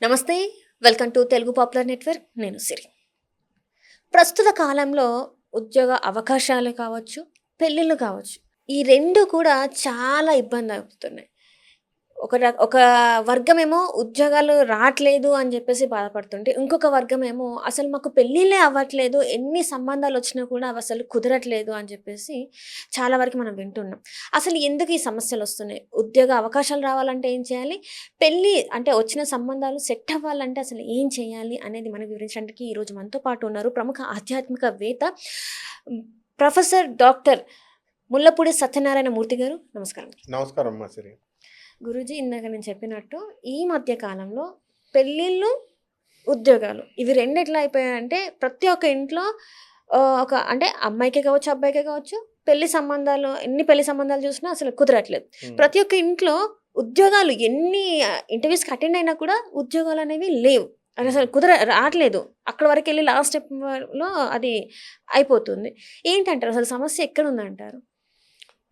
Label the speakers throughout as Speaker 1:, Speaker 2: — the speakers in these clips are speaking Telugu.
Speaker 1: నమస్తే. Welcome to Telugu popular network. నేను సిరి. ప్రస్తుత కాలంలో ఉద్యోగ అవకాశాలు కావచ్చు, పెళ్ళిళ్ళు కావచ్చు. ఈ 2 కూడా చాలా ఇబ్బంది అవుతున్నాయి. ఒక వర్గమేమో ఉద్యోగాలు రాట్లేదు అని జెప్పేసి బాధపడుతుంటే, ఇంకొక వర్గమేమో అసలు మాకు పెళ్ళిళ్ళే అవ్వట్లేదు. ఎన్ని సంబంధాలొచ్చినా కూడా అవసలు కుదరట్లేదు అని జెప్పేసి చాలా వరకు మనం వింటున్నాం. అసలు ఎందుకు ఈ సమస్యలొస్తున్నాయి? ఉద్యోగ అవకాశాలు రావాలంటే ఏం చేయాలి? పెళ్లి అంటే వచ్చిన సంబంధాలు సెట్ అవ్వాలంటే అసలు ఏం చేయాలి? అనేది మనకు వివరించడానికి ఈరోజు మనతో పాటు ఉన్నారు ప్రముఖ ఆధ్యాత్మికవేత్త హ్మ్, ప్రొఫెసర్ డాక్టర్ ముల్లపూడి సత్యనారాయణ మూర్తి గారు. నమస్కారం.
Speaker 2: నమస్కారం అమ్మా సిరి.
Speaker 1: గురూజీ, ఇందాక నేను చెప్పినట్టు ఈ మధ్య కాలంలో పెళ్ళిళ్ళు, ఉద్యోగాలు ఇవి 2 ఎట్లా అయిపోయాయంటే ప్రతి ఒక్క ఇంట్లో ఒక అంటే అమ్మాయికే కావచ్చు, అబ్బాయికే కావచ్చు పెళ్లి సంబంధాలు ఎన్ని పెళ్లి సంబంధాలు చూసినా అసలు కుదరట్లేదు. ప్రతి ఒక్క ఇంట్లో ఉద్యోగాలు ఎన్ని ఇంటర్వ్యూస్‌కి అటెండ్ అయినా కూడా ఉద్యోగాలనేవి లేవు. అసలు రాట్లేదు. అక్కడి వరకెళ్ళి లాస్ట్ స్టెప్‌లో అది అయిపోతుంది. ఏంటంటారు? అసలు సమస్య ఎక్కడుందంటారు?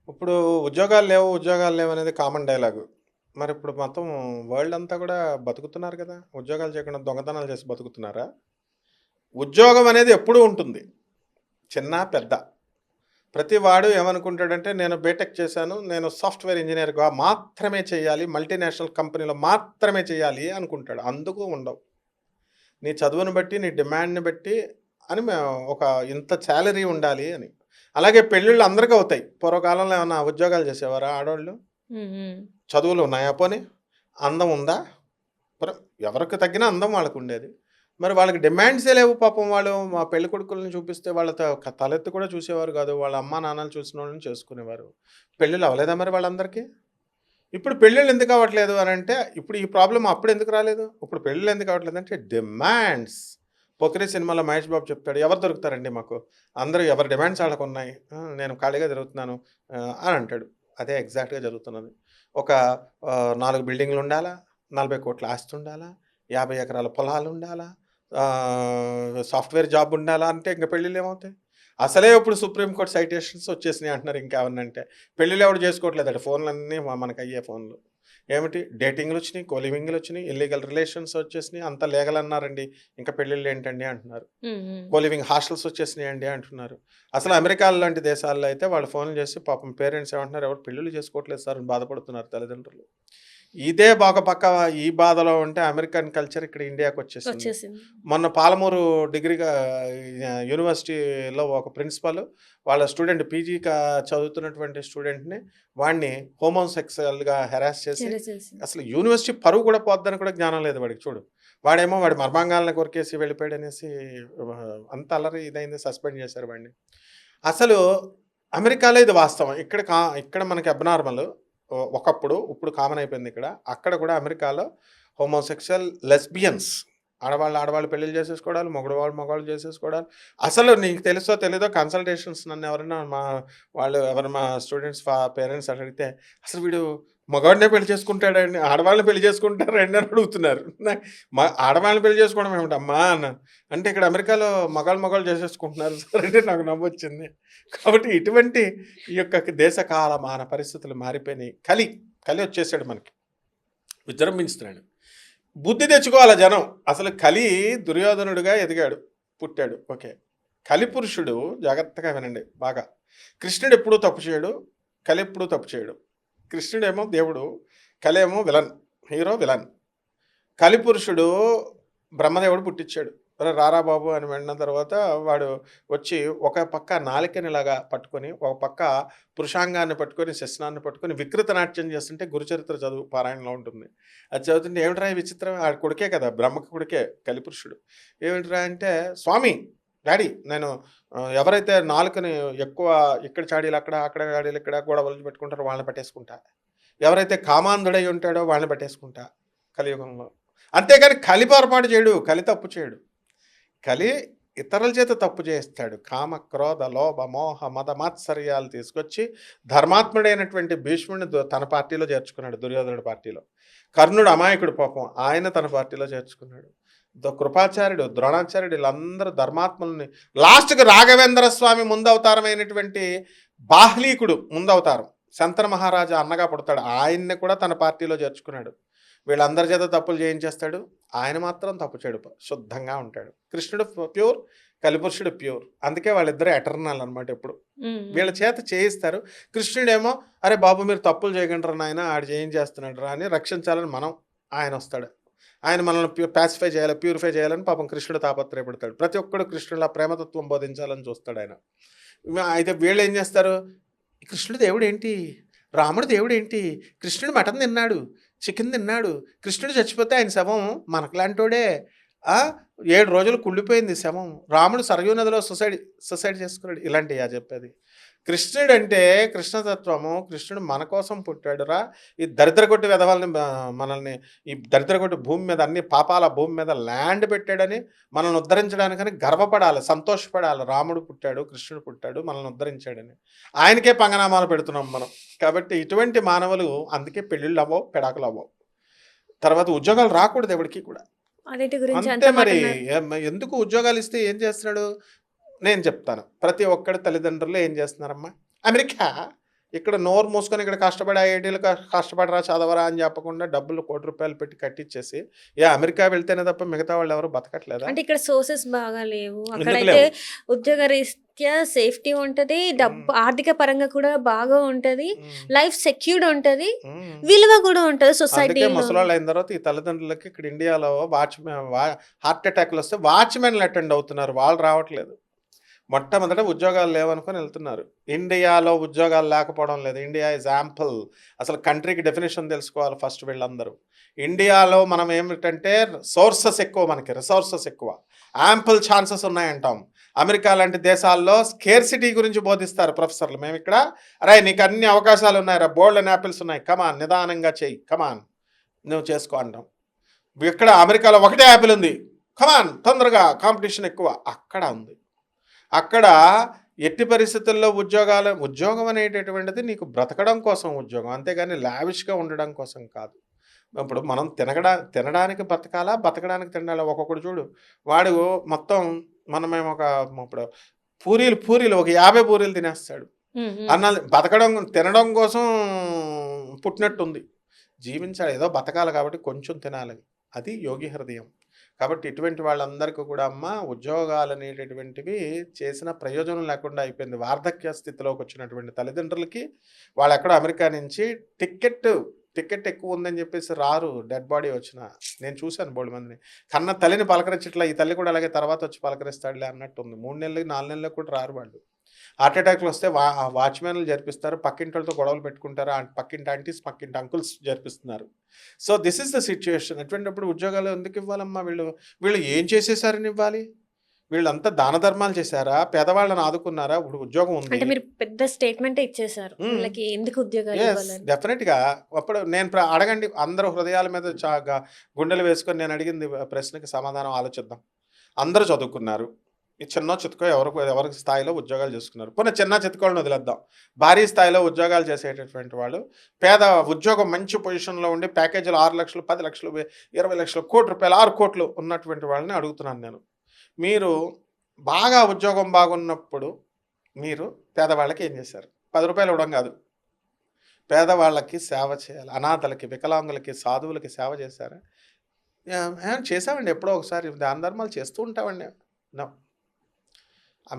Speaker 2: ఇప్పుడు ఉద్యోగాలు లేవు అనేది కామన్ డైలాగు. మరి ఇప్పుడు మొత్తం వరల్డ్ అంతా కూడా బతుకుతున్నారు కదా! ఉద్యోగాలు చేయకుండా దొంగతనాలు చేసి బతుకుతున్నారా? ఉద్యోగం అనేది ఎప్పుడూ ఉంటుంది. చిన్న, పెద్ద. ప్రతి వాడు ఏమనుకుంటాడంటే నేను బీటెక్ చేశాను. నేను సాఫ్ట్‌వేర్ ఇంజినీర్‌గా మాత్రమే చేయాలి. మల్టీనేషనల్ కంపెనీలో మాత్రమే చేయాలి అనుకుంటాడు. అందుకు ఉండవు. నీ చదువును బట్టి, నీ డిమాండ్‌ని బట్టి అని ఒక ఇంత సాలరీ ఉండాలి అని. అలాగే పెళ్ళిళ్ళు అందరికీ అవుతాయి. పూర్వకాలంలో ఏమన్నా ఉద్యోగాలు చేసేవారా ఆడోళ్ళు?
Speaker 1: హ్మ్. హ్మ్.
Speaker 2: చదువులు ఉన్నాయా పోనీ? అందం ఉందా? మరి ఎవరికి తగ్గిన అందం వాళ్ళకుండేది. మరి వాళ్ళకి డిమాండ్సే లేవు పాపం. వాళ్ళు మా పెళ్ళికొడుకుల్ని చూపిస్తే వాళ్ళ తలెత్తి కూడా చూసేవారు కాదు. వాళ్ళ అమ్మా నాన్నలు చూసినోళ్ళని చేసుకునేవారు. పెళ్ళిళ్ళు అవ్వలేదా మరి వాళ్ళందరికీ? ఇప్పుడు పెళ్ళిళ్ళు ఎందుకు అవ్వట్లేదు అనంటే, ఇప్పుడు ఈ ప్రాబ్లమ్ అప్పుడు ఎందుకు రాలేదు? ఇప్పుడు పెళ్ళిళ్ళు ఎందుకు అవ్వట్లేదంటే డిమాండ్స్. 'పోకిరి' సినిమాలో మహేష్ బాబు చెప్తాడు, ఎవరు దొరుకుతారండి మాకు? అందరూ ఎవరి డిమాండ్స్ ఆళ్ళకున్నాయి. నేను ఖాళీగా తిరుగుతున్నాను అని అంటాడు. అదే ఎగ్జాక్ట్‌గా జరుగుతున్నది. ఒక 4 బిల్డింగులుండాలా, 40,00,00,000 ఆస్తుండాలా, 50 ఎకరాల పొలాలుండాలా, సాఫ్ట్‌వేర్ జాబ్ ఉండాలా అంటే ఇంక పెళ్ళిళ్ళేమవుతాయి? అసలే ఇప్పుడు సుప్రీం కోర్ట్ సైటేషన్స్ వచ్చేసినాయి అంటున్నారు ఇంకేమన్నంటే. పెళ్ళిళ్ళు ఎవడు చేసుకోవట్లేదట. ఫోన్‌లన్నీ మనకయ్యే ఫోన్‌లు. ఏమిటి డేటింగ్‌లొచ్చినియి, కోలివింగ్‌లొచ్చినియి, ఇల్లీగల్ రిలేషన్స్ వచ్చేసినియి, అంతా లీగల్ అన్నారండి. ఇంకా పెళ్ళిళ్ళేంటండి అంటున్నారు.
Speaker 1: హ్మ్. హ్మ్.
Speaker 2: కోలివింగ్ హాస్టల్స్ వచ్చేసినాయండి అంటున్నారు. అసలు అమెరికా లాంటి దేశాల్లో అయితే వాళ్ళు ఫోన్‌లు చేసి పాపం పేరెంట్స్ ఏమంటున్నారు, ఎవరు పెళ్ళిళ్ళు చేసుకోవట్లేదు సార్ అని బాధపడుతున్నారు తల్లిదండ్రులు. ఇదే ఒక పక్క ఈ బాధలో ఉంటే అమెరికన్ కల్చర్ ఇక్కడ ఇండియాకొచ్చేసింది.
Speaker 1: వచ్చేసింది.
Speaker 2: మొన్న పాలమూరు డిగ్రీగా యూనివర్సిటీలో ఒక ప్రిన్సిపల్ వాళ్ళ స్టూడెంట్ చదువుతున్నటువంటి స్టూడెంట్‌ని వాడిని హోమోసెక్సువల్‌గా హెరాస్ చేసి
Speaker 1: చేసేసింది.
Speaker 2: అసలు యూనివర్సిటీ పరువు కూడా పోద్దని కూడా జ్ఞానం లేదు వాడికి చూడు. వాడి మర్మాంగాలను కొరికేసి వెళ్ళిపోయాడనేసి అంత అల్లరి ఇదైంది, సస్పెండ్ చేశారు వాడిని. అసలు అమెరికాలో ఇది వాస్తవం. ఇక్కడ మనకి అబ్నార్మల్. ఒకప్పుడు, ఇప్పుడు కామన్ అయిపోయింది ఇక్కడ. అక్కడ కూడా అమెరికాలో హోమోసెక్షువల్ లెస్బియన్స్ ఆడవాళ్ళు పెళ్ళిళ్ళు చేసేసుకోవడాలు, మగవాళ్ళు చేసేసుకోవడాలు. అసలు నీకు తెలుసో తెలీదో కన్సల్టేషన్స్ నన్ను ఎవరైనా మా స్టూడెంట్స్ పేరెంట్స్ అడిగితే, అసలు వీడు మగవాడినే పెళ్లి చేసుకుంటాడండి, ఆడవాళ్ళని పెళ్లి చేసుకుంటారండి అని అడుగుతున్నారు. ఆడవాళ్ళని పెళ్లి చేసుకోవడం ఏమిటమ్మా అన్నాను. అంటే ఇక్కడ అమెరికాలో మగాళ్ళు చేసేసుకుంటున్నారు సార్ అంటే నాకు నవ్వొచ్చింది. కాబట్టి ఇటువంటి ఈ యొక్క దేశ కాలమాన పరిస్థితులు మారిపోయినాయి. కలి వచ్చేసాడు మనకి, విజృంభించుతున్నాడు. బుద్ధి తెచ్చుకోవాలి జనం. అసలు కలి దుర్యోధనుడిగా పుట్టాడు. ఓకే. కలిపురుషుడు జాగ్రత్తగా వినండి బాగా. కృష్ణుడు ఎప్పుడూ తప్పు చేయడు, కలి ఎప్పుడూ తప్పు చేయడు. కృష్ణుడేమో దేవుడు, కలేమో విలన్, హీరో విలన్. కలిపురుషుడు బ్రహ్మదేవుడు పుట్టించాడు. రారా బాబు అని వెళ్ళిన తర్వాత వాడు వచ్చి ఒక పక్క నాలికనిలాగా పట్టుకొని, ఒక పక్క పురుషాంగాన్ని పట్టుకొని, శస్నాన్ని పట్టుకొని వికృత నాట్యం చేస్తుంటే గురుచరిత్ర చదువు పారాయణలో ఉంటుంది. అది చదువుతుంటే ఏమిట్రా ఈ విచిత్రం, ఆడ కొడుకే కదా, బ్రహ్మకు కొడుకే కలిపురుషుడు. ఏమిట్రా అంటే, స్వామి డాడీ నేను ఎవరైతే నాలుకని ఎక్కువ ఇక్కడ చాడీలు అక్కడ చాడీలు ఇక్కడ గొడవలు పెట్టుకుంటారో వాళ్ళని పట్టేసుకుంటా, ఎవరైతే కామాంధుడై ఉంటాడో వాళ్ళని పట్టేసుకుంటా కలియుగంలో. అంతేగాని కలి పొరపాటు చేయడు, కలి తప్పు చేయడు. కలి ఇతరుల చేత తప్పు చేస్తాడు. కామ, క్రోధ, లోభ, మోహ, మద, మాత్సర్యాలు తీసుకొచ్చి ధర్మాత్ముడైనటువంటి భీష్ముడిని తన పార్టీలో చేర్చుకున్నాడు, దుర్యోధనుడి పార్టీలో. కర్ణుడు అమాయకుడు పాపం, ఆయన తన పార్టీలో చేర్చుకున్నాడు. కృపాచార్యుడు, ద్రోణాచార్యుడు వీళ్ళందరూ ధర్మాత్ములని. లాస్ట్కి రాఘవేంద్ర స్వామి ముందవతారమైనటువంటి బాహ్లీకుడు ముందవతారం, శంతన మహారాజా అన్నగా పుడతాడు, ఆయన్ని కూడా తన పార్టీలో చేర్చుకున్నాడు. వీళ్ళందరి చేత తప్పులు చేయించేస్తాడు. ఆయన మాత్రం తప్పు చేయడు. శుద్ధంగా ఉంటాడు. కృష్ణుడు ప్యూర్, కలిపురుషుడు ప్యూర్. అందుకే వాళ్ళిద్దరు ఎటర్నల్ అనమాట ఎప్పుడు. వీళ్ళ చేత చేయిస్తారు. కృష్ణుడేమో అరే బాబు మీరు తప్పులు చేయకండి నాయన, ఆడు చేయించేస్తున్నాడు రా అని రక్షించాలని ఆయన వస్తాడు. ఆయన మనల్ని పాసిఫై చేయాలి, ప్యూరిఫై చేయాలని పాపం కృష్ణుడు తాపత్రయపడతాడు. ప్రతి ఒక్కడు కృష్ణుడు ఆ ప్రేమతత్వం బోధించాలని చూస్తాడు ఆయన. అయితే వీళ్ళు ఏం చేస్తారు, కృష్ణుడు దేవుడు ఏంటి, రాముడు దేవుడు ఏంటి, కృష్ణుడు మటన్ తిన్నాడు, చికెన్ తిన్నాడు, కృష్ణుడు చచ్చిపోతే ఆయన శవం మనకులాంటోడే, 7 రోజులు కుళ్ళిపోయింది శవం, రాముడు సరయూ నదిలో సొసైడ్ చేసుకున్నాడు. ఇలాంటివి చెప్పేది. కృష్ణుడు అంటే కృష్ణతత్వము. కృష్ణుడు మన కోసం పుట్టాడురా. ఈ దరిద్రగొట్టి వెధవాలని మనల్ని ఈ దరిద్రగొట్టి భూమి మీద అన్ని పాపాల భూమి మీద ల్యాండ్ పెట్టాడని మనల్ని ఉద్ధరించడానికని గర్వపడాలి, సంతోషపడాలి. రాముడు పుట్టాడు, కృష్ణుడు పుట్టాడు, మనల్ని ఉద్ధరించాడని. ఆయనకే పంగనామాలు పెడుతున్నాం మనం. కాబట్టి ఇటువంటి మానవులు అందుకే పెళ్ళిళ్ళు అవ్వవు, పెడాకులు అవ్వవు. తర్వాత ఉద్యోగాలు రాకూడదు ఎవరికి కూడా. అంతే మరి. ఎందుకు ఉద్యోగాలు ఇస్తే ఏం చేస్తున్నాడు నేను చెప్తాను. ప్రతి ఒక్కడి తల్లిదండ్రులు ఏం చేస్తున్నారమ్మా, అమెరికా ఇక్కడ నోరు మూసుకొని ఇక్కడ కష్టపడి ఐఐటీలు కష్టపడరా చదవరా అని చెప్పకుండా డబ్బులు ₹1,00,00,000 పెట్టి కట్టించేసి అమెరికా వెళ్తేనే తప్ప మిగతా వాళ్ళు ఎవరు బతకట్లేదా?
Speaker 1: అంటే ఇక్కడ సోర్సెస్ బాగా లేవు. అక్కడైతే ఉద్యోగ రీత్యా సేఫ్టీ ఉంటది, డబ్బు ఆర్థిక పరంగా కూడా బాగా ఉంటది, లైఫ్ సెక్యూర్డ్ ఉంటది, విలువ కూడా ఉంటది సొసైటీ.
Speaker 2: ముసలాళ్ళు అయిన తర్వాత ఈ తల్లిదండ్రులకి ఇక్కడ ఇండియాలో హార్ట్ అటాక్లు వస్తే వాచ్మెన్లు అటెండ్ అవుతున్నారు, వాళ్ళు రావట్లేదు. మొట్టమొదట ఉద్యోగాలు లేవనుకొని వెళ్తున్నారు. ఇండియాలో ఉద్యోగాలు లేకపోవడం లేదు. India is ample. అసలు కంట్రీకి డెఫినేషన్ తెలుసుకోవాలి ఫస్ట్ వీళ్ళందరూ. ఇండియాలో మనం ఏమిటంటే సోర్సెస్ ఎక్కువ, మనకి రిసోర్సెస్ ఎక్కువ, యాంపుల్ ఛాన్సెస్ ఉన్నాయంటాం. అమెరికా లాంటి దేశాల్లో స్కేర్సిటీ గురించి బోధిస్తారు ప్రొఫెసర్లు. మేము ఇక్కడ అరే నీకు అన్ని అవకాశాలు ఉన్నాయిరా, బోల్డ్ అండ్ యాపిల్స్ ఉన్నాయి, కమాన్ నిదానంగా చెయ్యి, కమాన్ నువ్వు చేసుకో అంటాం. ఇక్కడ అమెరికాలో ఒకటే యాపిల్ ఉంది, కమాన్ తొందరగా, కాంపిటీషన్ ఎక్కువ. అక్కడ ఉంది. అక్కడ ఎట్టి పరిస్థితుల్లో ఉద్యోగం అనేటటువంటిది నీకు బ్రతకడం కోసం ఉద్యోగం, అంతేగాని లావిష్గా ఉండడం కోసం కాదు. ఇప్పుడు మనం తినడానికి బతకాలా, బతకడానికి తినాలా? ఒక్కొక్కడు చూడు, వాడు మొత్తం మనమేమో ఇప్పుడు పూరీలు ఒక 50 పూరీలు తినేస్తాడు. తినడం కోసం పుట్టినట్టుంది. జీవించాలి, ఏదో బతకాలి కాబట్టి కొంచెం తినాలి. అది యోగి హృదయం. కాబట్టి ఇటువంటి వాళ్ళందరికీ కూడా ఉద్యోగాలు అనేటటువంటివి చేసిన ప్రయోజనం లేకుండా అయిపోయింది. వార్ధక్య స్థితిలోకి వచ్చినటువంటి తల్లిదండ్రులకి వాళ్ళు ఎక్కడో అమెరికా నుంచి టికెట్ ఎక్కువ ఉందని చెప్పేసి రారు. డెడ్ బాడీ వచ్చిన నేను చూశాను బోల్డ్ మందిని. కన్న తల్లిని పలకరించట్లా, ఈ తల్లి కూడా అలాగే తర్వాత వచ్చి పలకరిస్తాడులే అన్నట్టు ఉంది. 3 నెలలు 4 నెలలకు కూడా రారు వాళ్ళు. హార్ట్ అటాక్లు వస్తే వాచ్మెన్లు జరిపిస్తారు, పక్కింటి వాళ్ళతో గొడవలు పెట్టుకుంటారు, పక్కింటి ఆంటీస్ పక్కింటి అంకుల్స్ జరిపిస్తున్నారు. So this is the situation. అటువంటిప్పుడు ఉద్యోగాలు ఎందుకు ఇవ్వాలమ్మా? వీళ్ళు ఏం చేసేసారని ఇవ్వాలి? వీళ్ళంతా దాన ధర్మాలు చేశారా, పేదవాళ్ళని ఆదుకున్నారా? ఇప్పుడు ఉద్యోగం ఉంది
Speaker 1: అంటే మీరు పెద్ద స్టేట్మెంట్ ఇచ్చేసారు, వీళ్ళకి ఎందుకు ఉద్యోగాలు ఇవ్వాలని.
Speaker 2: డెఫినెట్గా అప్పుడు నేను అడగండి, అందరూ హృదయాల మీద గుండెలు వేసుకొని నేను అడిగింది ప్రశ్నకి సమాధానం ఆలోచిద్దాం. అందరూ చదువుకున్నారు, ఈ చిన్న చితుకో ఎవరికి స్థాయిలో ఉద్యోగాలు చేసుకున్నారు. పోనీ చిన్న చితుకోళ్ళని వదిలేద్దాం, భారీ స్థాయిలో ఉద్యోగాలు చేసేటటువంటి వాళ్ళు, పేద ఉద్యోగం మంచి పొజిషన్లో ఉండి ప్యాకేజీలు 6 లక్షలు 10 లక్షలు 20 లక్షలు ₹1,00,00,000 6 కోట్లు ఉన్నటువంటి వాళ్ళని అడుగుతున్నాను నేను. మీరు బాగా ఉద్యోగం బాగున్నప్పుడు మీరు పేదవాళ్ళకి ఏం చేశారు? ₹10 ఇవ్వడం కాదు, పేదవాళ్ళకి సేవ చేయాలి. అనాథలకి, వికలాంగులకి, సాధువులకి సేవ చేశారా? చేసామండి ఎప్పుడో ఒకసారి. దాన ధర్మాలు చేస్తూ ఉంటామండి.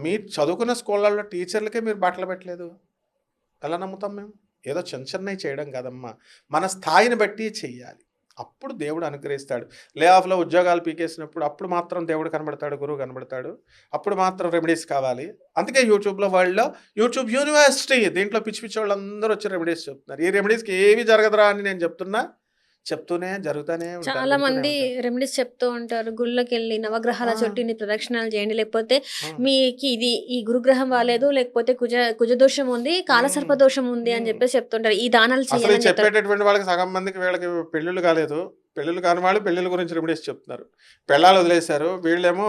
Speaker 2: మీరు చదువుకున్న స్కూళ్ళల్లో టీచర్లకే మీరు బట్టలు పెట్టలేదు, ఎలా నమ్ముతాం మేము? ఏదో చిన్నవి చేయడం కాదమ్మా, మన స్థాయిని బట్టి చెయ్యాలి. అప్పుడు దేవుడు అనుగ్రహిస్తాడు. లే ఆఫ్లో ఉద్యోగాలు పీకేసినప్పుడు అప్పుడు మాత్రం దేవుడు కనబడతాడు, గురువు కనబడతాడు. అప్పుడు మాత్రం రెమెడీస్ కావాలి. అందుకే వరల్డ్లో యూట్యూబ్ యూనివర్సిటీ, దీంట్లో పిచ్చి వాళ్ళందరూ వచ్చి రెమెడీస్ చెప్తున్నారు. ఈ రెమెడీస్కి ఏవి జరగదురా అని నేను చెప్తూనే జరుగుతానే
Speaker 1: చాలా మంది రెమెడీస్ చెప్తూ ఉంటారు. గుళ్ళకి వెళ్ళి నవగ్రహాల చుట్టూని ప్రదక్షిణాలు చేయండి, లేకపోతే మీకు ఈ గురుగ్రహం బాలేదు, లేకపోతే కుజదోషం ఉంది, కాలసర్ప దోషం ఉంది అని చెప్పేసి చెప్తుంటారు. ఈ దానాలు చేయాలని
Speaker 2: చెప్పేటటువంటి వాళ్ళకి సగం మందికి వీళ్ళకి పెళ్ళిళ్ళు కాలేదు, పెళ్ళిళ్ళు కాని వాళ్ళు పెళ్ళిళ్ళ గురించి రెమెడీస్ చెప్తున్నారు. పెళ్ళాలు వదిలేశారు, వీళ్ళేమో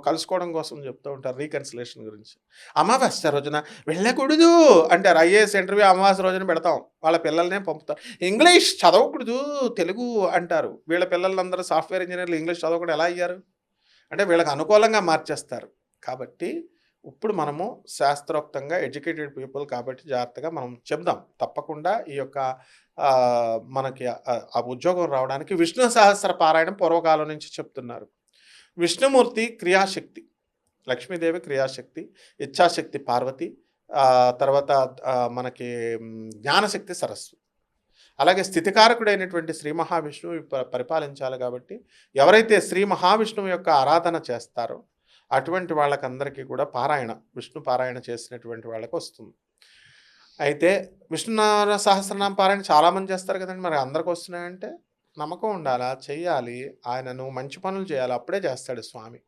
Speaker 2: కలుసుకోవడం కోసం చెప్తూ ఉంటారు, రీకన్సిలేషన్ గురించి. అమావాస్య రోజున వెళ్ళకూడదు అంటారు. ఐఏఎస్ ఇంటర్వ్యూ అమావాస్య రోజున పెడతాం, వాళ్ళ పిల్లల్నే పంపుతారు. ఇంగ్లీష్ చదవకూడదు, తెలుగు అంటారు. వీళ్ళ పిల్లలందరూ సాఫ్ట్వేర్ ఇంజనీర్లు ఇంగ్లీష్ చదవకుండా ఎలా అయ్యారు? అంటే వీళ్ళకి అనుకూలంగా మార్చేస్తారు. కాబట్టి ఇప్పుడు మనము శాస్త్రోక్తంగా ఎడ్యుకేటెడ్ పీపుల్ కాబట్టి జాగ్రత్తగా మనం చెప్దాం. తప్పకుండా ఈ యొక్క మనకి ఆ ఉద్యోగం రావడానికి విష్ణు సహస్ర పారాయణం పూర్వకాలం నుంచి చెప్తున్నారు. విష్ణుమూర్తి క్రియాశక్తి, లక్ష్మీదేవి క్రియాశక్తి, ఇచ్ఛాశక్తి పార్వతి, తర్వాత మనకి జ్ఞానశక్తి సరస్వతి. అలాగే స్థితికారకుడైనటువంటి శ్రీ మహావిష్ణువు పరిపాలించాలి కాబట్టి ఎవరైతే శ్రీ మహావిష్ణువు యొక్క ఆరాధన చేస్తారో అటువంటి వాళ్ళకందరికీ కూడా పారాయణ, విష్ణు పారాయణ చేసినటువంటి వాళ్ళకి వస్తుంది. అయితే విష్ణు సహస్రనామ పారాయణ చాలామంది చేస్తారు కదండి, మరి అందరికి వస్తున్నాయంటే నమ్మకం ఉండాలా, చెయ్యాలి. ఆయన నువ్వు మంచి పనులు చేయాలి, అప్పుడే చేస్తాడు స్వామి.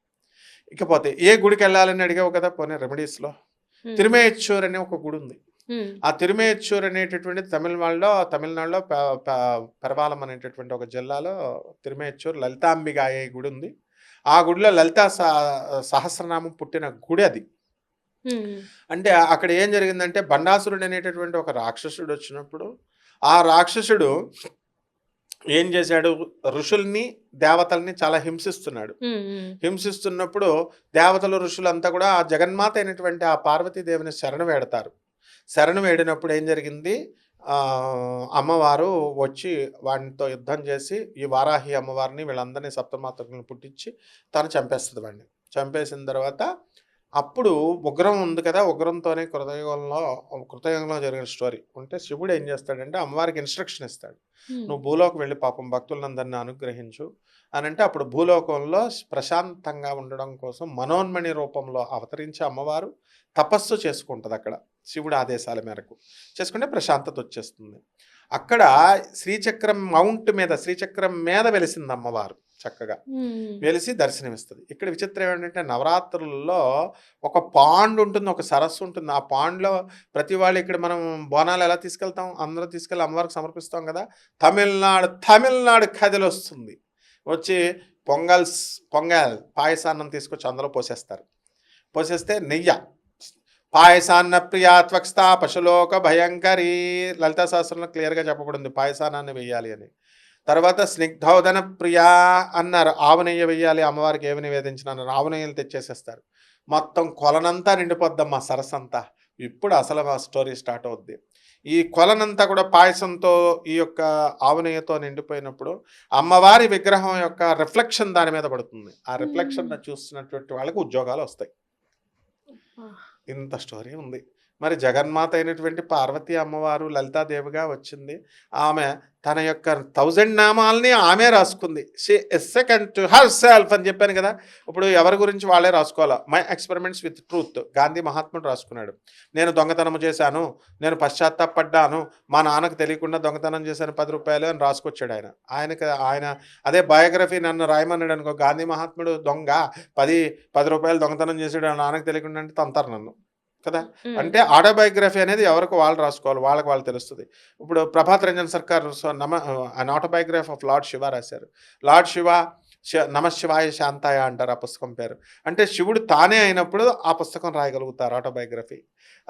Speaker 2: ఇకపోతే ఏ గుడికి వెళ్ళాలని అడిగావు కదా, పోనీ రెమెడీస్లో తిరుమేచ్చూర్ అనే ఒక గుడి ఉంది. ఆ తిరుమేచ్చూర్ అనేటటువంటి తమిళనాడులో పెరవాలం అనేటటువంటి ఒక జిల్లాలో తిరుమేచ్చూర్ లలితాంబిగాయ గుడి ఉంది. ఆ గుడిలో లలితా సహస్రనామం పుట్టిన గుడి అది. అంటే అక్కడ ఏం జరిగిందంటే బండాసురుడు అనేటటువంటి ఒక రాక్షసుడు వచ్చినప్పుడు ఆ రాక్షసుడు ఏం చేశాడు, ఋషుల్ని దేవతల్ని చాలా హింసిస్తున్నాడు. హింసిస్తున్నప్పుడు దేవతలు ఋషులంతా కూడా ఆ జగన్మాత అయినటువంటి ఆ పార్వతీదేవిని శరణు వేడతారు. శరణు వేడినప్పుడు ఏం జరిగింది, అమ్మవారు వచ్చి వాడితో యుద్ధం చేసి ఈ వారాహి అమ్మవారిని వీళ్ళందరినీ సప్తమాతృకులను పుట్టించి తను చంపేస్తుంది. వాడిని చంపేసిన తర్వాత అప్పుడు ఉగ్రం ఉంది కదా, ఉగ్రంతోనే కృతయుగంలో జరిగిన స్టోరీ ఉంటే శివుడు ఏం చేస్తాడంటే అమ్మవారికి ఇన్స్ట్రక్షన్ ఇస్తాడు, నువ్వు భూలోకి వెళ్ళి పాపం భక్తులందరినీ అనుగ్రహించు అని. అంటే అప్పుడు భూలోకంలో ప్రశాంతంగా ఉండడం కోసం మనోన్మణి రూపంలో అవతరించి అమ్మవారు తపస్సు చేసుకుంటుంది. అక్కడ శివుడి ఆదేశాల మేరకు చేసుకుంటే ప్రశాంతత వచ్చేస్తుంది. అక్కడ శ్రీచక్రం శ్రీచక్రం మీద వెలిసింది అమ్మవారు, చక్కగా వెలిసి దర్శనమిస్తుంది. ఇక్కడ విచిత్రం ఏంటంటే నవరాత్రులలో ఒక పాండ్ ఉంటుంది, ఒక సరస్సు ఉంటుంది. ఆ పాండ్లో ప్రతి వాళ్ళు ఇక్కడ మనం బోనాలు ఎలా తీసుకెళ్తాం, అందరూ తీసుకెళ్ళి అమ్మవారికి సమర్పిస్తాం కదా. తమిళనాడు కథలు వస్తుంది, వచ్చి పొంగల్ పాయసాన్నం తీసుకొచ్చి అందులో పోసేస్తారు. పోసేస్తే నెయ్య పాయసాన్న ప్రియా త్వక్స్తా పశులోక భయంకరి, లలితా శాస్త్రంలో క్లియర్గా చెప్పబడింది పాయసానాన్ని వెయ్యాలి అని. తర్వాత స్నిగ్ధోదన ప్రియా అన్నారు, ఆవు నెయ్యి వెయ్యాలి అమ్మవారికి, ఏమి నివేదించిన ఆవు నెయ్యలు తెచ్చేసేస్తారు. మొత్తం కొలనంతా నిండిపోద్దమ్మా సరస్సు అంతా. ఇప్పుడు అసలు మా స్టోరీ స్టార్ట్ అవుద్ది. ఈ కొలనంతా కూడా పాయసంతో ఈ యొక్క ఆవు నెయ్యితో నిండిపోయినప్పుడు అమ్మవారి విగ్రహం యొక్క రిఫ్లెక్షన్ దాని మీద పడుతుంది. ఆ రిఫ్లెక్షన్ చూస్తున్నటువంటి వాళ్ళకి ఉద్యోగాలు వస్తాయి. ఇంత స్టోరీ ఉంది. మరి జగన్మాత అయినటువంటి పార్వతీ అమ్మవారు లలితాదేవిగా వచ్చింది. ఆమె తన యొక్క 1000 నామాలని ఆమె రాసుకుంది. She is second to herself అని చెప్పాను కదా. ఇప్పుడు ఎవరి గురించి వాళ్ళే రాసుకోవాలా. My experiments with truth Gandhi మహాత్ముడు రాసుకున్నాడు. నేను దొంగతనం చేశాను, నేను పశ్చాత్తాపడ్డాను, మా నాన్నకు తెలియకుండా దొంగతనం చేశాను 10 రూపాయలు అని రాసుకొచ్చాడు ఆయన అదే బయోగ్రఫీ నన్ను రాయమన్నాడు అనుకో, గాంధీ మహాత్ముడు దొంగ 10 రూపాయలు దొంగతనం చేశాడు నాన్నకు తెలియకుండా అంటే తంతారు నన్ను కదా. అంటే ఆటోబయోగ్రఫీ అనేది ఎవరికి వాళ్ళు రాసుకోవాలి, వాళ్ళు తెలుస్తుంది. ఇప్పుడు ప్రభాత్ రంజన్ సర్కార్ అన్ ఆటోబయోగ్రఫీ ఆఫ్ లార్డ్ శివ రాశారు. లార్డ్ శివ నమశివాయ శాంతాయ అంటారు ఆ పుస్తకం పేరు. అంటే శివుడు తానే అయినప్పుడు ఆ పుస్తకం రాయగలుగుతారు ఆటోబయోగ్రఫీ.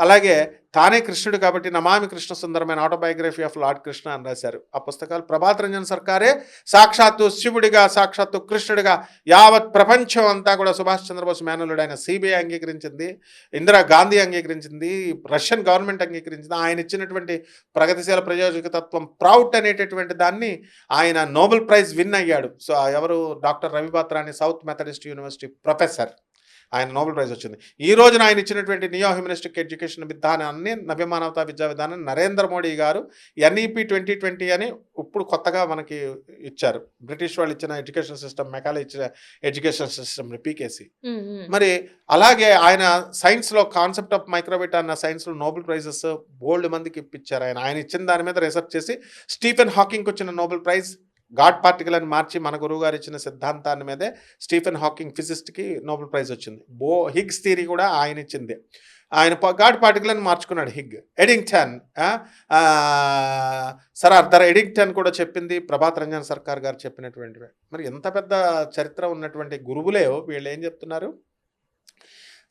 Speaker 2: అలాగే తానే కృష్ణుడు కాబట్టి నమామి కృష్ణ సుందరమైన ఆటోబయోగ్రఫీ ఆఫ్ లార్డ్ కృష్ణ అని రాశారు. ఆ పుస్తకాలు ప్రభాత్ రంజన్ సర్కారే సాక్షాత్తు శివుడిగా, సాక్షాత్తు కృష్ణుడిగా యావత్ ప్రపంచం అంతా కూడా సుభాష్ చంద్రబోస్ మేనలుడు ఆయన సిబిఐ అంగీకరించింది, ఇందిరా గాంధీ అంగీకరించింది, రష్యన్ గవర్నమెంట్ అంగీకరించింది. ఆయన ఇచ్చినటువంటి ప్రగతిశీల ప్రయోజక తత్వం ప్రౌట్ అనేటటువంటి దాన్ని ఆయన నోబెల్ ప్రైజ్ విన్ అయ్యాడు. సో ఎవరు, డాక్టర్ రవి బాత్రాని, సౌత్ మెథడిస్ట్ యూనివర్సిటీ ప్రొఫెసర్, ఆయన నోబెల్ ప్రైజ్ వచ్చింది. ఈ రోజున ఆయన ఇచ్చినటువంటి నియో హ్యూమనిస్టిక్ ఎడ్యుకేషన్ విధానాన్ని, నవ్యమానవతా విద్యా విధానాన్ని నరేంద్ర మోడీ గారు NEP 2020 అని ఇప్పుడు కొత్తగా మనకి ఇచ్చారు. బ్రిటిష్ వాళ్ళు ఇచ్చిన ఎడ్యుకేషన్ సిస్టమ్, మెకాలే ఇచ్చిన ఎడ్యుకేషన్ సిస్టమ్ పీకేసి. మరి అలాగే ఆయన సైన్స్లో కాన్సెప్ట్ ఆఫ్ మైక్రోబిట్ అన్న సైన్స్లో నోబెల్ ప్రైజెస్ బోల్డ్ మందికి ఇప్పించారు. ఆయన ఇచ్చిన దాని మీద రీసెర్చ్ చేసి స్టీఫెన్ హాకింగ్కి వచ్చిన నోబెల్ ప్రైజ్, గాడ్ పార్టికల్ అని మార్చి మన గురువు గారు ఇచ్చిన సిద్ధాంతాన్ని మీదే స్టీఫెన్ హాకింగ్ ఫిజిస్ట్కి నోబెల్ ప్రైజ్ వచ్చింది. హిగ్స్ థియరీ కూడా ఆయన ఇచ్చింది. ఆయన గాడ్ పార్టికల్ అని మార్చుకున్నాడు హిగ్. ఎడింగ్టన్, సర్ ఆర్థర్ ఎడింగ్టన్ కూడా చెప్పింది ప్రభాత్ రంజన్ సర్కార్ గారు చెప్పినటువంటివి. మరి ఎంత పెద్ద చరిత్ర ఉన్నటువంటి గురువులే వీళ్ళు ఏం చెప్తున్నారు,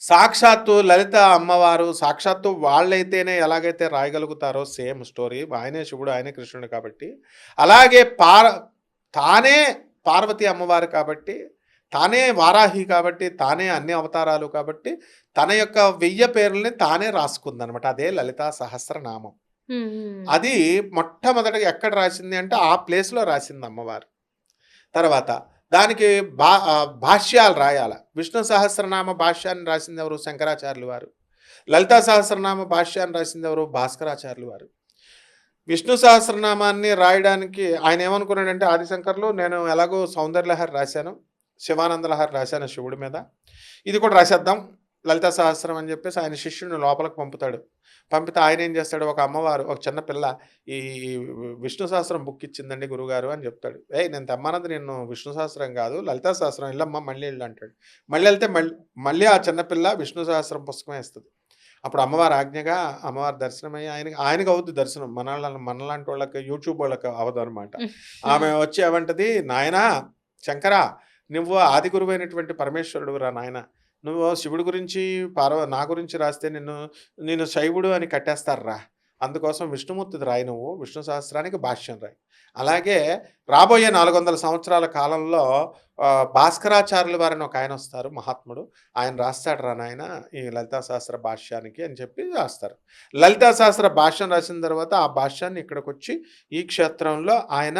Speaker 2: సాక్షాత్తు లలిత అమ్మవారు, సాక్షాత్తు వాళ్ళైతేనే ఎలాగైతే రాయగలుగుతారో సేమ్ స్టోరీ, ఆయనే శివుడు, ఆయనే కృష్ణుడు కాబట్టి, అలాగే తానే పార్వతి అమ్మవారు కాబట్టి తానే వారాహి కాబట్టి, తానే అన్ని అవతారాలు కాబట్టి, తన యొక్క 1000 పేర్లని తానే రాసుకుందనమాట. అదే లలితా సహస్రనామం.
Speaker 1: హ్మ్. హ్మ్.
Speaker 2: అది మొట్టమొదటగా ఎక్కడ రాసింది అంటే, ఆ ప్లేస్‌లో రాసింది అమ్మవారు. తర్వాత దానికి భాష్యాలు రాయాల. విష్ణు సహస్రనామ భాష్యాన్ని రాసిందెవరు? శంకరాచార్యులు వారు. లలితా సహస్రనామ భాష్యాన్ని రాసిందెవరు? భాస్కరాచార్యులు వారు. విష్ణు సహస్రనామాన్ని రాయడానికి ఆయన ఏమనుకున్నాడంటే ఆదిశంకర్లు, నేను ఎలాగో సౌందర్యలహరి రాశాను, శివానంద లహరి రాశాను శివుడి మీద, ఇది కూడా రాసేద్దాం లలితా సహస్రం అని చెప్పేసి ఆయన శిష్యుడిని లోపలికి పంపుతాడు. పంపితే ఆయన ఏం చేస్తాడు, ఒక అమ్మవారు ఒక చిన్న పిల్ల ఈ విష్ణు సహస్రం బుక్ ఇచ్చిందండి గురుగారు అని చెప్తాడు. నేను తెమ్మన్నది నిన్ను విష్ణు సహస్రం కాదు, లలితా సహస్రం, వెళ్ళమ్మా మళ్ళీ వెళ్ళు అంటాడు. మళ్ళీ వెళ్తే మళ్ళీ ఆ చిన్నపిల్ల విష్ణు సహస్రం పుస్తకమే ఇస్తుంది. అప్పుడు అమ్మవారు ఆజ్ఞగా అమ్మవారి దర్శనమయ్యి ఆయనకి అవుద్ది దర్శనం, మనలాంటి వాళ్ళకి యూట్యూబ్ వాళ్ళకి అవ్వదు అనమాట. ఆమె వచ్చి ఏమంటది, నాయనా శంకరా, నువ్వు ఆది గురువైనటువంటి పరమేశ్వరుడు రా నాయన, నువ్వు శివుడి గురించి నా గురించి రాస్తే నేను శైవుడు అని కట్టేస్తారా, అందుకోసం విష్ణుమూర్తిది రాయి, నువ్వు విష్ణు సహస్రానికి భాష్యం రాయి. అలాగే రాబోయే 400 సంవత్సరాల కాలంలో భాస్కరాచార్యుల వారిని ఒక ఆయన వస్తారు మహాత్ముడు, ఆయన రాస్తాడు రా నాయన ఈ లలితా సహస్ర భాష్యానికి అని చెప్పి రాస్తారు. లలితా సహస్ర భాష్యం రాసిన తర్వాత ఆ భాష్యాన్ని ఇక్కడికి వచ్చి ఈ క్షేత్రంలో ఆయన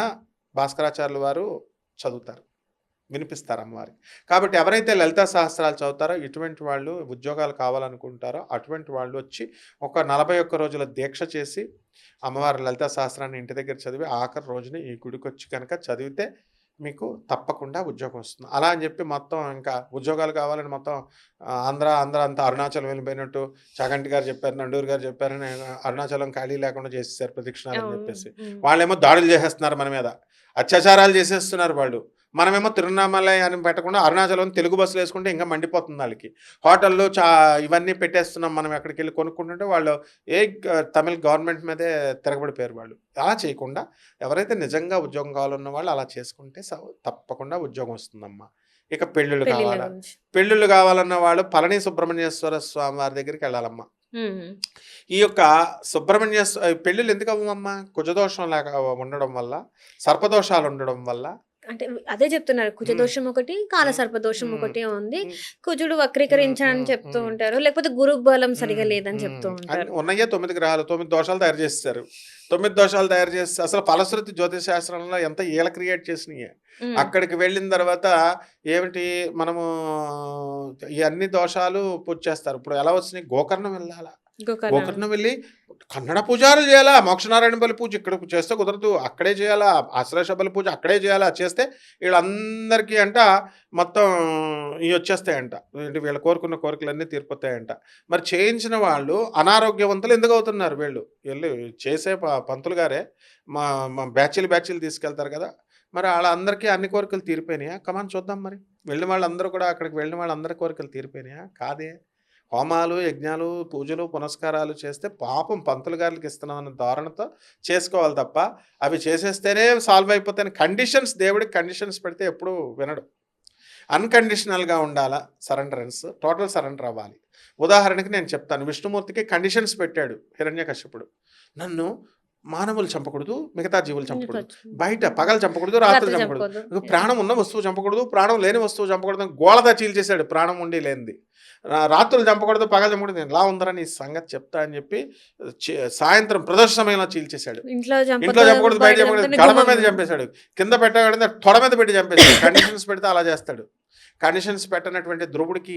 Speaker 2: భాస్కరాచార్యుల వారు చదువుతారు, వినిపిస్తారు అమ్మవారికి. కాబట్టి ఎవరైతే లలితా సహస్రాలు చదువుతారో, ఇటువంటి వాళ్ళు ఉద్యోగాలు కావాలనుకుంటారో అటువంటి వాళ్ళు వచ్చి ఒక 41 రోజుల దీక్ష చేసి అమ్మవారి లలితా సహస్రాన్ని ఇంటి దగ్గర చదివి ఆఖరి రోజున ఈ గుడికి వచ్చి కనుక చదివితే మీకు తప్పకుండా ఉద్యోగం వస్తుంది. అలా అని చెప్పి మొత్తం ఇంకా ఉద్యోగాలు కావాలని మొత్తం ఆంధ్ర అంతా అరుణాచలం వెళ్ళిపోయినట్టు చాగంటి గారు చెప్పారు, నండూరు గారు చెప్పారని అరుణాచలం ఖాళీ లేకుండా చేసేసారు ప్రదక్షిణాలు అని చెప్పేసి. వాళ్ళేమో దాడులు చేసేస్తున్నారు మన మీద, అత్యాచారాలు చేసేస్తున్నారు వాళ్ళు. మనమేమో తిరువన్నామలై అని పెట్టకుండా అరుణాచలం తెలుగు బస్సులు వేసుకుంటే ఇంకా మండిపోతుంది వాళ్ళకి. హోటళ్ళు ఇవన్నీ పెట్టేస్తున్నాం మనం, ఎక్కడికి వెళ్ళి కొనుక్కుంటుంటే వాళ్ళు తమిళ గవర్నమెంట్ మీదే తిరగబడిపోయారు వాళ్ళు. అలా చేయకుండా ఎవరైతే నిజంగా ఉద్యోగం కావాలన్న వాళ్ళు అలా చేసుకుంటే తప్పకుండా ఉద్యోగం వస్తుందమ్మా. ఇక పెళ్ళిళ్ళు కావాలా, పెళ్ళిళ్ళు కావాలన్న వాళ్ళు పళని సుబ్రహ్మణ్యేశ్వర స్వామి వారి దగ్గరికి వెళ్ళాలమ్మా. ఈ యొక్క సుబ్రహ్మణ్య పెళ్ళిళ్ళు ఎందుకు అవ్వమ్మా? కుజదోషం లాగా ఉండడం వల్ల, సర్పదోషాలు ఉండడం వల్ల.
Speaker 1: అంటే అదే చెప్తున్నారు, కుజదోషం ఒకటి, కాలసర్పదోషం ఒకటి ఉంది. కుజుడు వక్రీకరించాలని చెప్తూ ఉంటారు, లేకపోతే గురు బలం సరిగా లేదని చెప్తూ ఉంటారు.
Speaker 2: ఉన్నాయే 9 గ్రహాలు, 9 దోషాలు తయారు చేస్తారు. 9 దోషాలు తయారు చేసి అసలు ఫలశ్రుతి జ్యోతిష్ శాస్త్రంలో ఎంత ఈల క్రియేట్ చేసినాయి. అక్కడికి వెళ్ళిన తర్వాత ఏమిటి, మనము ఈ అన్ని దోషాలు పూజ చేస్తారు. ఇప్పుడు ఎలా వచ్చినాయి, గోకర్ణం వెళ్ళాలా, గోకర్ణం వెళ్ళి కన్నడ పూజారులు చేయాలా, మోక్షనారాయణ బలి పూజ ఇక్కడ చేస్తే కుదరదు, అక్కడే చేయాలా, ఆశ్లేష బలి పూజ అక్కడే చేయాలా, చేస్తే వీళ్ళందరికీ అంట మొత్తం ఇవి వచ్చేస్తాయంట, వీళ్ళు కోరుకున్న కోరికలన్నీ తీరిపోతాయంట. మరి చేయించిన వాళ్ళు అనారోగ్యవంతులు ఎందుకు అవుతున్నారు? వీళ్ళు చేసే పంతులు గారే మా బ్యాచీలు తీసుకెళ్తారు కదా, మరి వాళ్ళందరికీ అన్ని కోరికలు తీరిపోయినాయా? కమాన్ చూద్దాం. మరి వెళ్ళిన వాళ్ళందరూ కూడా, అక్కడికి వెళ్ళిన వాళ్ళందరి కోరికలు తీరిపోయినాయా? కాదే. హోమాలు, యజ్ఞాలు, పూజలు, పునస్కారాలు చేస్తే పాపం పంతులు గారికి ఇస్తున్నామన్న ధారణతో చేసుకోవాలి తప్ప, అవి చేసేస్తేనే సాల్వ్ అయిపోతాయని కండిషన్స్, దేవుడికి కండిషన్స్ పెడితే ఎప్పుడు వినడు. అన్కండిషనల్గా ఉండాలా సరెండరెన్స్, టోటల్ సరెండర్ అవ్వాలి. ఉదాహరణకి నేను చెప్తాను, విష్ణుమూర్తికి కండిషన్స్ పెట్టాడు హిరణ్యకశ్యపుడు. నన్ను మానవులు చంపకూడదు, మిగతా జీవులు చంపకూడదు, బయట పగలు చంపకూడదు, రాత్రులు చంపకూడదు, ప్రాణం ఉన్న వస్తువు చంపకూడదు, ప్రాణం లేని వస్తువు చంపకూడదు, గోళదా చీల్చేశాడు, ప్రాణం ఉండి లేనిది. రాత్రులు చంపకూడదు, పగలు చంపకూడదు, నేను ఇలా ఉందరా నీ సంగతి చెప్తా అని చెప్పి సాయంత్రం ప్రదోష సమయంలో చీల్చేశాడు. ఇంట్లో చంపకూడదు, బయట చంపకూడదు, గడప మీద చంపేశాడు, కింద పెట్టగానే తొడ మీద పెట్టి చంపేశాడు. కండిషన్స్ పెడితే అలా చేస్తాడు. కండిషన్స్ పెట్టినటువంటి ధ్రువుడికి,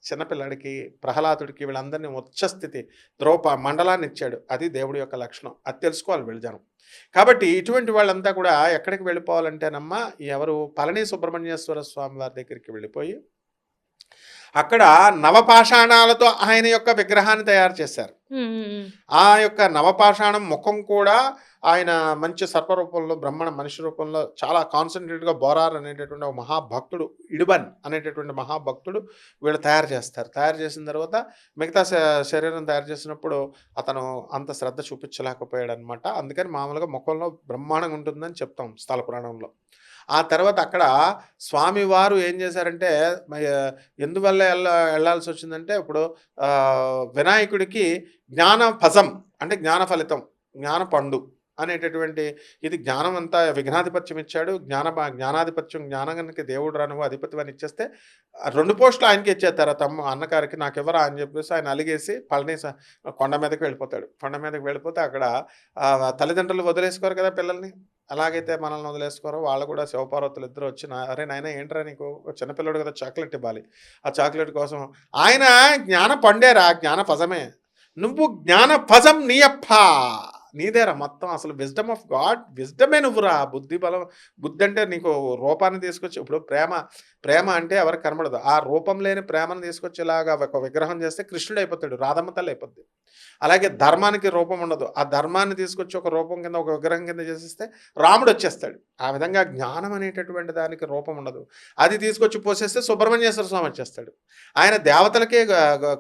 Speaker 2: చిన్నపిల్లాడికి, ప్రహ్లాదుడికి, వీళ్ళందరినీ ఉచ్చస్థితి మండలాన్ని ఇచ్చాడు. అది దేవుడి యొక్క లక్షణం, అది తెలుసుకోవాలి వీళ్ళు జనం. కాబట్టి ఇటువంటి వాళ్ళంతా కూడా ఎక్కడికి వెళ్ళిపోవాలంటేనమ్మా, ఎవరు పళని సుబ్రహ్మణ్యేశ్వర స్వామి వారి దగ్గరికి వెళ్ళిపోయి అక్కడ నవపాషాణాలతో ఆయన యొక్క విగ్రహాన్ని తయారు చేశారు. ఆ యొక్క నవపాషాణం ముఖం కూడా ఆయన మంచి సర్పరూపంలో, బ్రహ్మణ మనిషి రూపంలో చాలా కాన్సన్ట్రేట్గా బోరార్ అనేటటువంటి ఒక మహాభక్తుడు, ఇడుబన్ అనేటటువంటి మహాభక్తుడు వీళ్ళు తయారు చేస్తారు. తయారు చేసిన తర్వాత మిగతా శరీరం తయారు చేసినప్పుడు అతను అంత శ్రద్ధ చూపించలేకపోయాడు అనమాట. అందుకని మామూలుగా ముఖంలో బ్రహ్మాండంగా ఉంటుందని చెప్తాం స్థల పురాణంలో. ఆ తర్వాత అక్కడ స్వామివారు ఏం చేశారంటే, ఎందువల్ల వెళ్ళాల్సి వచ్చిందంటే, ఇప్పుడు వినాయకుడికి జ్ఞాన ఫలం అంటే జ్ఞాన ఫలితం, జ్ఞాన పండు అనేటటువంటి ఇది జ్ఞానం అంతా విఘ్నాధిపత్యం ఇచ్చాడు. జ్ఞానాధిపత్యం జ్ఞానానికి దేవుడు రా నువ్వు అధిపతి అని ఇచ్చేస్తే 2 పోస్టులు ఆయనకి ఇచ్చేస్తారు. అన్నగారికి నాకివ్వరా అని చెప్పేసి ఆయన అలిగేసి కొండ మీదకి వెళ్ళిపోతాడు. కొండ మీదకి వెళ్ళిపోతే అక్కడ తల్లిదండ్రులు వదిలేసుకోరు కదా పిల్లల్ని. ఎలాగైతే మనల్ని వదిలేసుకోరో వాళ్ళు కూడా శివపార్వతులు ఇద్దరు వచ్చి అరే నాయన ఏంట్రా నీకు చిన్నపిల్లడు కదా చాక్లెట్ ఇవ్వాలి. ఆ చాక్లెట్ కోసం ఆయన జ్ఞాన పండేరా జ్ఞాన పజమే. నువ్వు జ్ఞాన పజం నీయప్ప నీదేరా మొత్తం అసలు విజ్డమ్ ఆఫ్ గాడ్ విజ్డమే నువ్వురా. బుద్ధి అంటే నీకు రూపాన్ని తీసుకొచ్చి ఇప్పుడు ప్రేమ అంటే ఎవరికి కనబడదు. ఆ రూపం లేని ప్రేమను తీసుకొచ్చేలాగా ఒక విగ్రహం చేస్తే కృష్ణుడు అయిపోతాడు, రాధమ్మ తల్లి అయిపోద్ది. అలాగే ధర్మానికి రూపం ఉండదు. ఆ ధర్మాన్ని తీసుకొచ్చి ఒక రూపం కింద ఒక విగ్రహం కింద చేసేస్తే రాముడు వచ్చేస్తాడు. ఆ విధంగా జ్ఞానం అనేటటువంటి దానికి రూపం ఉండదు. అది తీసుకొచ్చి పోసేస్తే సుబ్రహ్మణ్యేశ్వర స్వామి వచ్చేస్తాడు. ఆయన దేవతలకే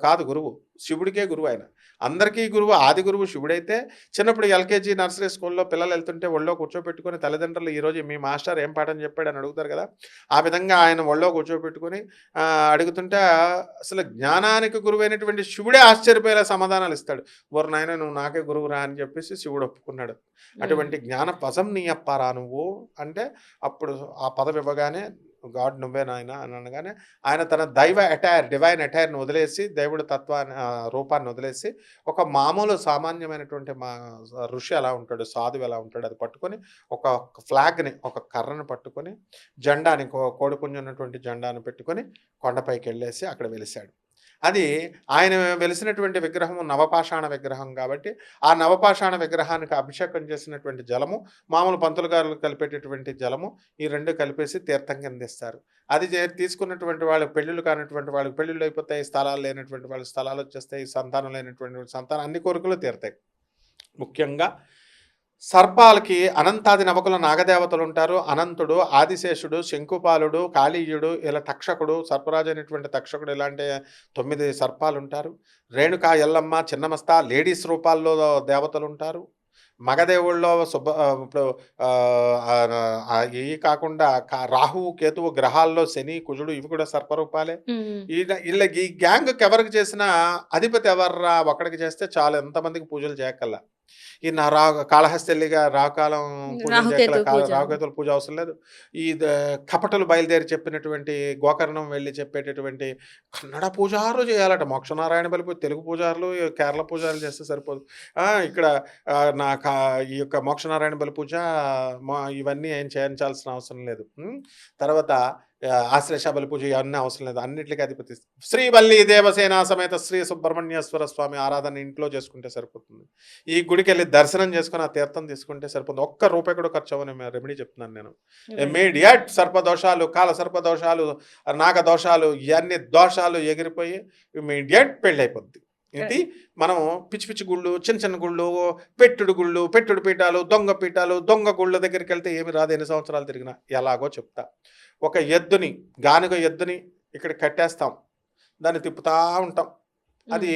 Speaker 2: కాదు గురువు, శివుడికే గురువు. ఆయన అందరికీ గురువు. ఆది గురువు శివుడైతే చిన్నప్పుడు ఎల్కేజీ నర్సరీ స్కూల్లో పిల్లలు వెళ్తుంటే ఒళ్ళో కూర్చోబెట్టుకుని తల్లిదండ్రులు ఈరోజు మీ మాస్టర్ ఏం పాఠం చెప్పాడు అని అడుగుతారు కదా. ఆ విధంగా ఆయన ఒళ్ళో కూర్చోబెట్టుకుని అడుగుతుంటే అసలు జ్ఞానానికి గురువైనటువంటి శివుడే ఆశ్చర్యపోయేలా సమాధానాలు ఇస్తాడు. ఓరు నాయన నువ్వు నాకే గురువురా అని చెప్పేసి శివుడు ఒప్పుకున్నాడు. అటువంటి జ్ఞాన పదం నీ అప్పారా నువ్వు అంటే అప్పుడు ఆ పదవి ఇవ్వగానే గాడ్ నువ్వే నాయన అని అనగానే ఆయన తన డివైన్ అటైర్ని వదిలేసి దేవుడి రూపాన్ని వదిలేసి ఒక మామూలు సామాన్యమైనటువంటి ఋషి ఎలా ఉంటాడు, సాధువు ఎలా ఉంటాడు అది పట్టుకొని ఒక ఫ్లాగ్ని ఒక కర్రను పట్టుకొని జెండాని కోడిపుంజు ఉన్నటువంటి జెండాను పెట్టుకొని కొండపైకి వెళ్ళేసి అక్కడ వెలిశాడు. అది ఆయన వెలిసినటువంటి విగ్రహం నవపాషాణ విగ్రహం కాబట్టి ఆ నవపాషాణ విగ్రహానికి అభిషేకం చేసినటువంటి జలము మామూలు పంతులు గారు కలిపేటటువంటి జలము ఈ 2 కలిపేసి తీర్థం కింద ఇస్తారు. అది తీసుకున్నటువంటి వాళ్ళు పెళ్ళిళ్ళు కానటువంటి వాళ్ళకి పెళ్ళిళ్ళు అయిపోతాయి, స్థలాలు లేనటువంటి వాళ్ళు స్థలాలు వచ్చేస్తాయి, సంతానం లేనటువంటి సంతానం అన్ని కోరికలు తీరుతాయి. ముఖ్యంగా సర్పాలకి అనంతాది నవకుల నాగదేవతలు ఉంటారు. అనంతుడు, ఆదిశేషుడు, శంకుపాలుడు, కాళీయుడు, ఇలా తక్షకుడు, సర్పరాజు అనేటువంటి తక్షకుడు ఇలాంటి 9 సర్పాలు ఉంటారు. రేణుకా, ఎల్లమ్మ, చిన్నమస్త లేడీస్ రూపాల్లో దేవతలు ఉంటారు. మగదేవుల్లో ఇప్పుడు ఇవి కాకుండా రాహువు, కేతువు గ్రహాల్లో శని, కుజుడు ఇవి కూడా సర్పరూపాలే. ఈ గ్యాంగ్కి ఎవరికి చేసినా అధిపతి ఎవర్రా ఒక్కడికి చేస్తే చాలు ఎంతమందికి పూజలు చేయక్కల్లా. ఈ కాళహస్తిగా రాకాలం పూజ రాహుకేతుల పూజ అవసరం లేదు. ఈ కపటలు బయలుదేరి చెప్పినటువంటి గోకర్ణం వెళ్ళి చెప్పేటటువంటి కన్నడ పూజారులు చేయాలట. మోక్షనారాయణ బలి తెలుగు పూజారులు కేరళ పూజారులు చేస్తే సరిపోదు. ఇక్కడ ఈ యొక్క మోక్షనారాయణ బలి పూజ ఇవన్నీ ఏం చేయించాల్సిన అవసరం లేదు. తర్వాత ఆశ్లేష బలి పూజ ఇవన్నీ అవసరం లేదు. అన్నింటికి అధిపతి శ్రీవల్లి దేవసేన సమేత శ్రీ సుబ్రహ్మణ్యేశ్వర స్వామి ఆరాధన ఇంట్లో చేసుకుంటే సరిపోతుంది. ఈ గుడికి వెళ్ళి దర్శనం చేసుకుని ఆ తీర్థం తీసుకుంటే సరిపోతుంది. ఒక్క రూపాయి కూడా ఖర్చు అవ్వని రెమెడీ చెప్తున్నాను నేను. ఇమీడియట్ సర్పదోషాలు, కాల సర్పదోషాలు, నాగదోషాలు ఇవన్నీ దోషాలు ఎగిరిపోయి ఇమీడియట్ పెళ్ళి అయిపోద్ది. ఇది మనం పిచ్చి పిచ్చి గుళ్ళు, చిన్న చిన్న గుళ్ళు, పెట్టుడు గుళ్ళు, పెట్టుడు పీఠాలు, దొంగ పీఠాలు, దొంగ గుళ్ళ దగ్గరికి వెళ్తే ఏమి రాదు. ఎన్ని సంవత్సరాలు తిరిగినా ఎలాగో చెప్తా. ఒక ఎద్దుని గానుగ ఎద్దుని ఇక్కడ కట్టేస్తాం, దాన్ని తిప్పుతా ఉంటాం. అది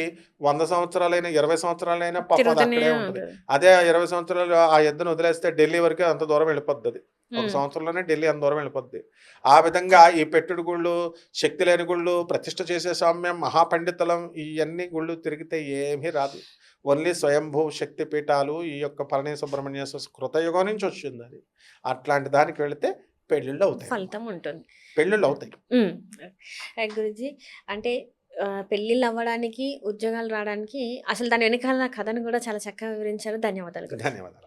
Speaker 2: 100 సంవత్సరాలైనా 20 సంవత్సరాలైనా పాపం అది అక్కడే ఉంటుంది. అదే 20 సంవత్సరాలు ఆ ఎద్దును వదిలేస్తే ఢిల్లీ వరకే అంత దూరం వెళ్ళిపోద్ది. అది 1 సంవత్సరంలోనే ఢిల్లీ అంత దూరం వెళ్ళిపోద్ది. ఆ విధంగా ఈ పెట్టుడు గుళ్ళు, శక్తి లేని గుళ్ళు, ప్రతిష్ఠ చేసే సామ్యం, మహాపండితులం ఇవన్నీ గుళ్ళు తిరిగితే ఏమీ రాదు. ఓన్లీ స్వయంభూ శక్తి పీఠాలు ఈ యొక్క పళని సుబ్రహ్మణ్యేశ్వర కృతయుగం నుంచి వచ్చింది. అది అట్లాంటి దానికి వెళితే పెళ్ళిళ్ళు అవుతాయి,
Speaker 1: ఫలితం ఉంటుంది,
Speaker 2: పెళ్ళిళ్ళు అవుతాయి.
Speaker 1: గురుజీ అంటే పెళ్ళిళ్ళు అవ్వడానికి, ఉద్యోగాలు రావడానికి అసలు దాని వెనకాల కథను కూడా చాలా చక్కగా వివరించారు. ధన్యవాదాలు.
Speaker 2: ధన్యవాదాలు.